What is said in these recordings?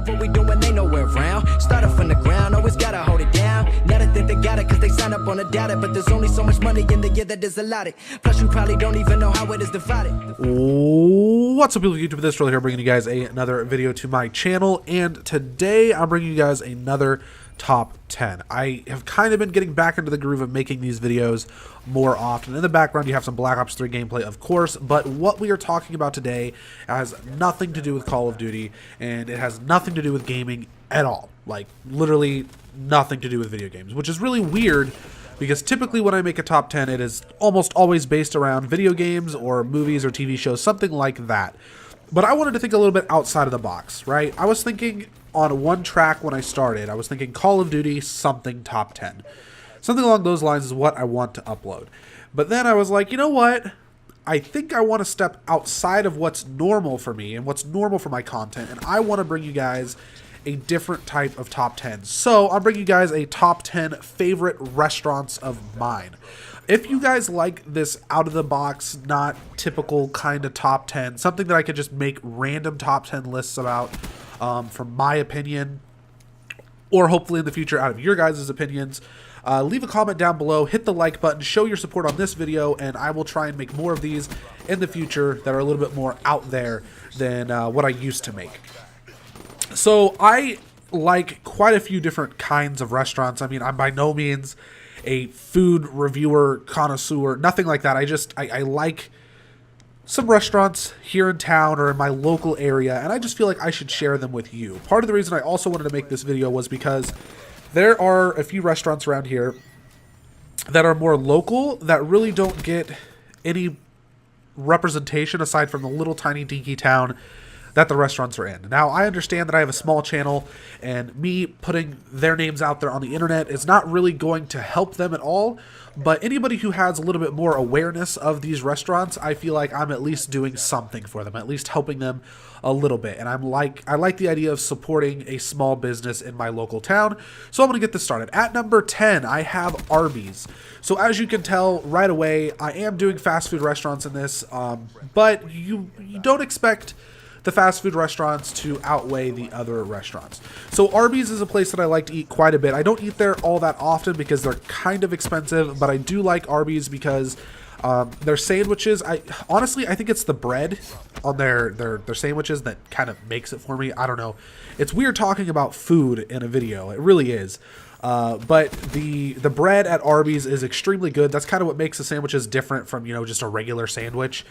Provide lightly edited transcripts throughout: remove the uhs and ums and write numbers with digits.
love what we doing, ain't nowhere around. Started from the ground, always gotta hold it down. Now they think they got it, cause they sign up on a data. But there's only so much money in the year that is allotted. Plus you probably don't even know how it is divided. What's up, people? YouTube, this really here, bringing you guys another video to my channel. And today I'm bringing you guys another top 10. I have kind of been getting back into the groove of making these videos more often. In the background you have some Black Ops 3 gameplay, of course, but what we are talking about today has nothing to do with Call of Duty, and it has nothing to do with gaming at all. Like, literally nothing to do with video games, which is really weird because typically when I make a top 10, it is almost always based around video games or movies or TV shows, something like that. But I wanted to think a little bit outside of the box, right? I was thinking on one track when I started. I was thinking Call of Duty something top 10. Something along those lines is what I want to upload. But then I was like, you know what? I think I want to step outside of what's normal for me and what's normal for my content, and I want to bring you guys a different type of top 10. So I'm bringing you guys a top 10 favorite restaurants of mine. If you guys like this out of the box, not typical kind of top 10, something that I could just make random top 10 lists about, from my opinion, or hopefully in the future out of your guys' opinions, leave a comment down below, hit the like button, show your support on this video, and I will try and make more of these in the future that are a little bit more out there than what I used to make. So I like quite a few different kinds of restaurants. I mean, I'm by no means a food reviewer, connoisseur, nothing like that. I like some restaurants here in town or in my local area, and I just feel like I should share them with you. Part of the reason I also wanted to make this video was because there are a few restaurants around here that are more local that really don't get any representation aside from the little tiny dinky town that the restaurants are in. Now, I understand that I have a small channel, and me putting their names out there on the internet is not really going to help them at all, but anybody who has a little bit more awareness of these restaurants, I feel like I'm at least doing something for them, at least helping them a little bit. And I like the idea of supporting a small business in my local town, so I'm going to get this started. At number 10, I have Arbys. So as you can tell right away, I am doing fast food restaurants in this, but you don't expect the fast food restaurants to outweigh the other restaurants. So Arbys is a place that I like to eat quite a bit. I don't eat there all that often because they're kind of expensive, but I do like Arbys because their sandwiches, honestly, I think it's the bread on their sandwiches that kind of makes it for me. I don't know. It's weird talking about food in a video. It really is. But the bread at Arbys is extremely good. That's kind of what makes the sandwiches different from, just a regular sandwich.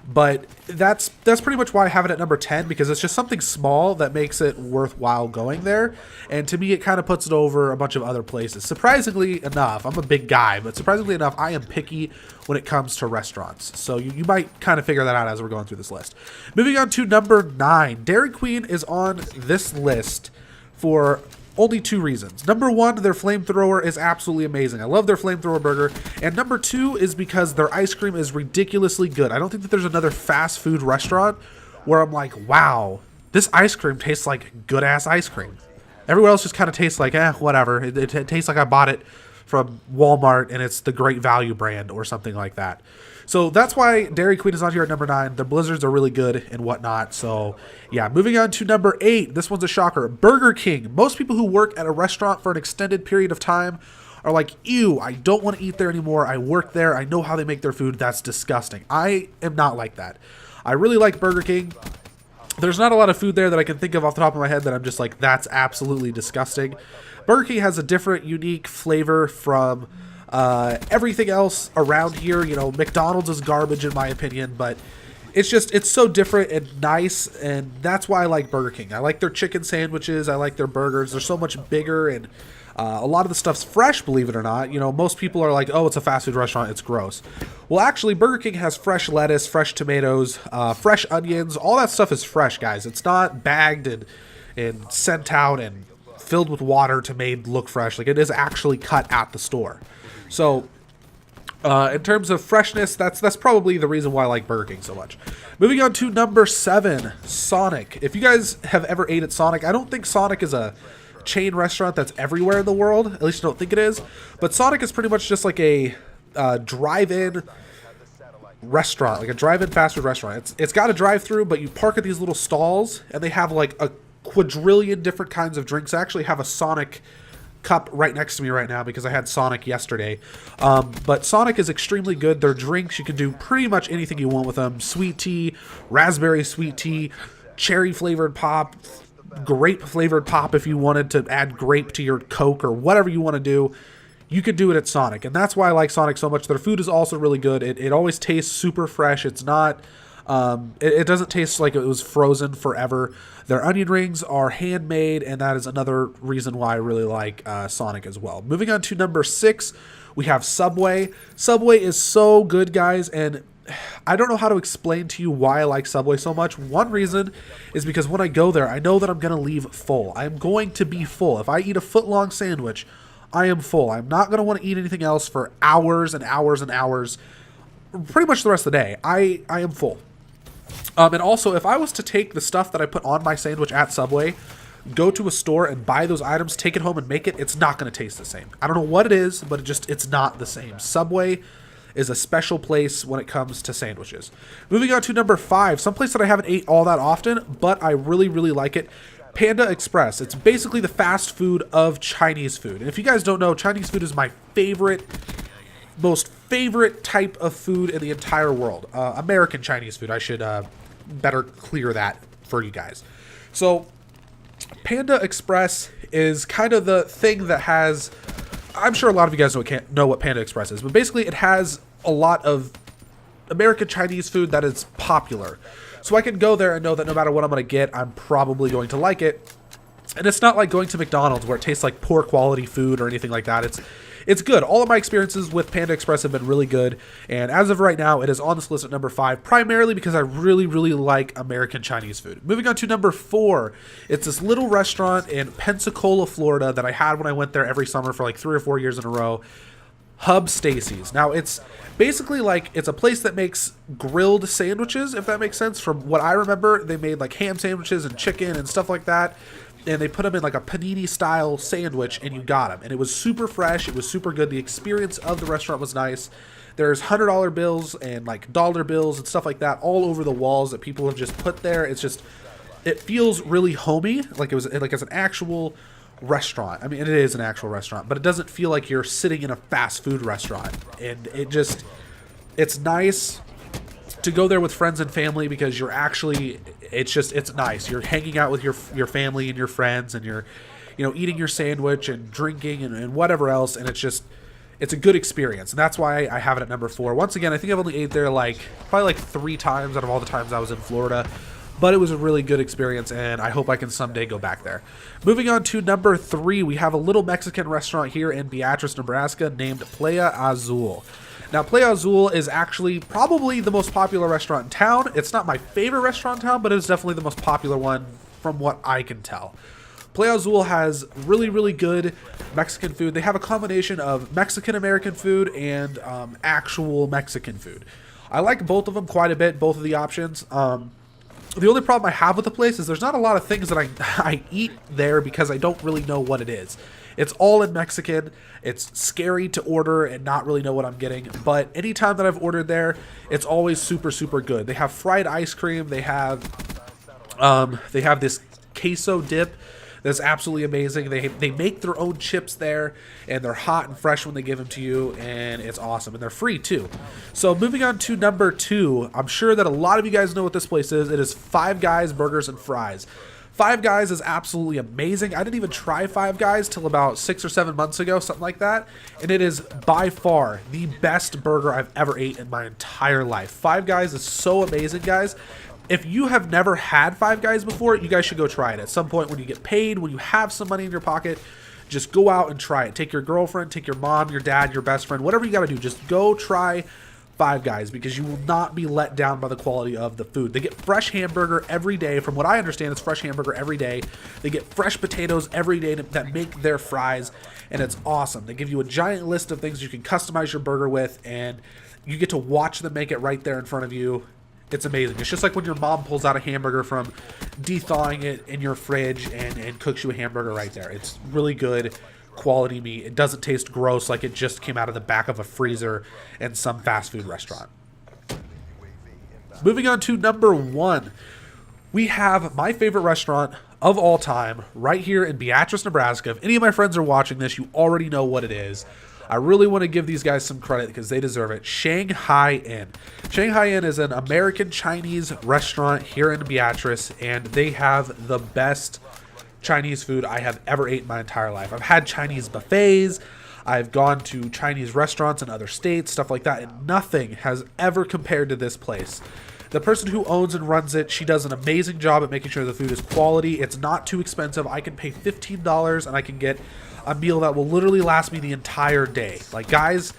But that's pretty much why I have it at number 10, because it's just something small that makes it worthwhile going there. And to me, it kind of puts it over a bunch of other places. Surprisingly enough, I'm a big guy, but surprisingly enough, I am picky when it comes to restaurants. So you might kind of figure that out as we're going through this list. Moving on to number 9. Dairy Queen is on this list for only 2 reasons. Number 1, their flamethrower is absolutely amazing. I love their flamethrower burger. And number 2 is because their ice cream is ridiculously good. I don't think that there's another fast food restaurant where I'm like, wow, this ice cream tastes like good-ass ice cream. Everywhere else just kind of tastes like, whatever. It tastes like I bought it from Walmart and it's the Great Value brand or something like that. So that's why Dairy Queen is on here at number 9. The blizzards are really good and whatnot. So yeah, moving on to number 8. This one's a shocker. Burger King. Most people who work at a restaurant for an extended period of time are like, ew, I don't want to eat there anymore. I work there. I know how they make their food. That's disgusting. I am not like that. I really like Burger King. There's not a lot of food there that I can think of off the top of my head that I'm just like, that's absolutely disgusting. Burger King has a different, unique flavor from everything else around here. McDonald's is garbage in my opinion, but it's so different and nice, and that's why I like Burger King. I like their chicken sandwiches. I like their burgers. They're so much bigger, and a lot of the stuff's fresh, believe it or not. Most people are like, oh, it's a fast food restaurant, it's gross. Well, actually, Burger King has fresh lettuce, fresh tomatoes, fresh onions. All that stuff is fresh, guys. It's not bagged and sent out and filled with water to made look fresh. Like, it is actually cut at the store. So in terms of freshness, that's probably the reason why I like Burger King so much. Moving on to number 7, Sonic. If you guys have ever ate at Sonic, I don't think Sonic is a chain restaurant that's everywhere in the world. At least I don't think it is. But Sonic is pretty much just like a drive-in restaurant, like a drive-in fast food restaurant. It's got a drive-through, but you park at these little stalls, and they have like a quadrillion different kinds of drinks. I actually have a Sonic cup right next to me right now because I had Sonic yesterday. But Sonic is extremely good. Their drinks, you can do pretty much anything you want with them. Sweet tea, raspberry sweet tea, cherry flavored pop, grape flavored pop if you wanted to add grape to your Coke or whatever you want to do. You could do it at Sonic, and that's why I like Sonic so much. Their food is also really good. It always tastes super fresh. It's not, it doesn't taste like it was frozen forever. Their onion rings are handmade, and that is another reason why I really like Sonic as well. Moving on to number 6, we have Subway. Subway is so good, guys, and I don't know how to explain to you why I like Subway so much. One reason is because when I go there, I know that I'm going to leave full. I'm going to be full. If I eat a foot-long sandwich, I am full. I'm not going to want to eat anything else for hours and hours and hours. Pretty much the rest of the day. I am full. And also, if I was to take the stuff that I put on my sandwich at Subway, go to a store and buy those items, take it home and make it, it's not going to taste the same. I don't know what it is, but it's not the same. Subway is a special place when it comes to sandwiches. Moving on to number 5, someplace that I haven't ate all that often, but I really, really like it. Panda Express. It's basically the fast food of Chinese food. And if you guys don't know, Chinese food is my most favorite type of food in the entire world. American Chinese food. I should better clear that for you guys. So Panda Express is kind of the thing that has, I'm sure a lot of you guys know what Panda Express is, but basically it has a lot of American Chinese food that is popular. So I can go there and know that no matter what I'm going to get, I'm probably going to like it. And it's not like going to McDonald's where it tastes like poor quality food or anything like that. It's good. All of my experiences with Panda Express have been really good. And as of right now, it is on this list at number 5, primarily because I really, really like American Chinese food. Moving on to number 4, it's this little restaurant in Pensacola, Florida that I had when I went there every summer for like 3 or 4 years in a row. Hub Stacy's. Now, it's basically like it's a place that makes grilled sandwiches, if that makes sense. From what I remember, they made like ham sandwiches and chicken and stuff like that. And they put them in like a panini style sandwich and you got them. And it was super fresh. It was super good. The experience of the restaurant was nice. There's $100 bills and like dollar bills and stuff like that all over the walls that people have just put there. It feels really homey. Like it's an actual restaurant. I mean, it is an actual restaurant, but it doesn't feel like you're sitting in a fast food restaurant. And it's nice to go there with friends and family because it's nice. You're hanging out with your family and your friends, and you're, eating your sandwich and drinking and whatever else. And it's a good experience. And that's why I have it at number 4. Once again, I think I've only ate there probably 3 times out of all the times I was in Florida. But it was a really good experience, and I hope I can someday go back there. Moving on to number 3, we have a little Mexican restaurant here in Beatrice, Nebraska, named Playa Azul. Now, Playa Azul is actually probably the most popular restaurant in town. It's not my favorite restaurant in town, but it's definitely the most popular one from what I can tell. Playa Azul has really, really good Mexican food. They have a combination of Mexican-American food and actual Mexican food. I like both of them quite a bit, both of the options. The only problem I have with the place is there's not a lot of things that I eat there because I don't really know what it is. It's all in Mexican. It's scary to order and not really know what I'm getting. But anytime that I've ordered there, it's always super, super good. They have fried ice cream. They have this queso dip that's absolutely amazing. They make their own chips there, and they're hot and fresh when they give them to you, and it's awesome. And they're free, too. So moving on to number 2, I'm sure that a lot of you guys know what this place is. It is Five Guys Burgers and Fries. Five Guys is absolutely amazing. I didn't even try Five Guys till about 6 or 7 months ago, something like that. And it is by far the best burger I've ever ate in my entire life. Five Guys is so amazing, guys. If you have never had Five Guys before, you guys should go try it. At some point when you get paid, when you have some money in your pocket, just go out and try it. Take your girlfriend, take your mom, your dad, your best friend, whatever you got to do. Just go try Five Guys because you will not be let down by the quality of the food. They get fresh hamburger every day. From what I understand, it's fresh hamburger every day. They get fresh potatoes every day that make their fries, and it's awesome. They give you a giant list of things you can customize your burger with, and you get to watch them make it right there in front of you. It's amazing. It's just like when your mom pulls out a hamburger from de-thawing it in your fridge and cooks you a hamburger right there. It's really good quality meat. It doesn't taste gross like it just came out of the back of a freezer in some fast food restaurant. Moving on to number 1, we have my favorite restaurant of all time, right here in Beatrice, Nebraska. If any of my friends are watching this, you already know what it is. I really want to give these guys some credit because they deserve it. Shanghai Inn. Shanghai Inn is an American Chinese restaurant here in Beatrice, and they have the best Chinese food I have ever ate in my entire life. I've had Chinese buffets. I've gone to Chinese restaurants in other states, stuff like that, and nothing has ever compared to this place. The person who owns and runs it, she does an amazing job at making sure the food is quality. It's not too expensive. I can pay $15 and I can get a meal that will literally last me the entire day. Like, guys,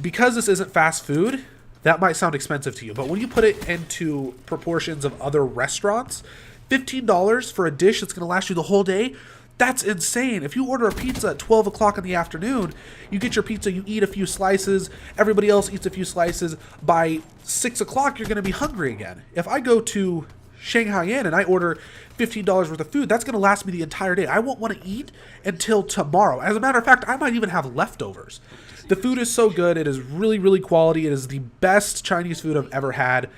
because this isn't fast food, that might sound expensive to you, but when you put it into proportions of other restaurants, $15 for a dish that's going to last you the whole day, that's insane. If you order a pizza at 12 o'clock in the afternoon, you get your pizza, you eat a few slices, everybody else eats a few slices. By 6 o'clock, you're going to be hungry again. If I go to Shanghai Inn and I order $15 worth of food, that's going to last me the entire day. I won't want to eat until tomorrow. As a matter of fact, I might even have leftovers. The food is so good. It is really, really quality. It is the best Chinese food I've ever had.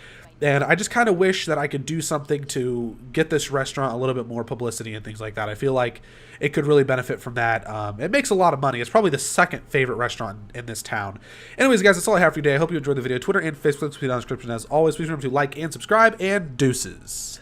And I just kind of wish that I could do something to get this restaurant a little bit more publicity and things like that. I feel like it could really benefit from that. It makes a lot of money. It's probably the second favorite restaurant in this town. Anyways, guys, that's all I have for you today. I hope you enjoyed the video. Twitter and Facebook, links will be down in the description. As always, please remember to like and subscribe, and deuces.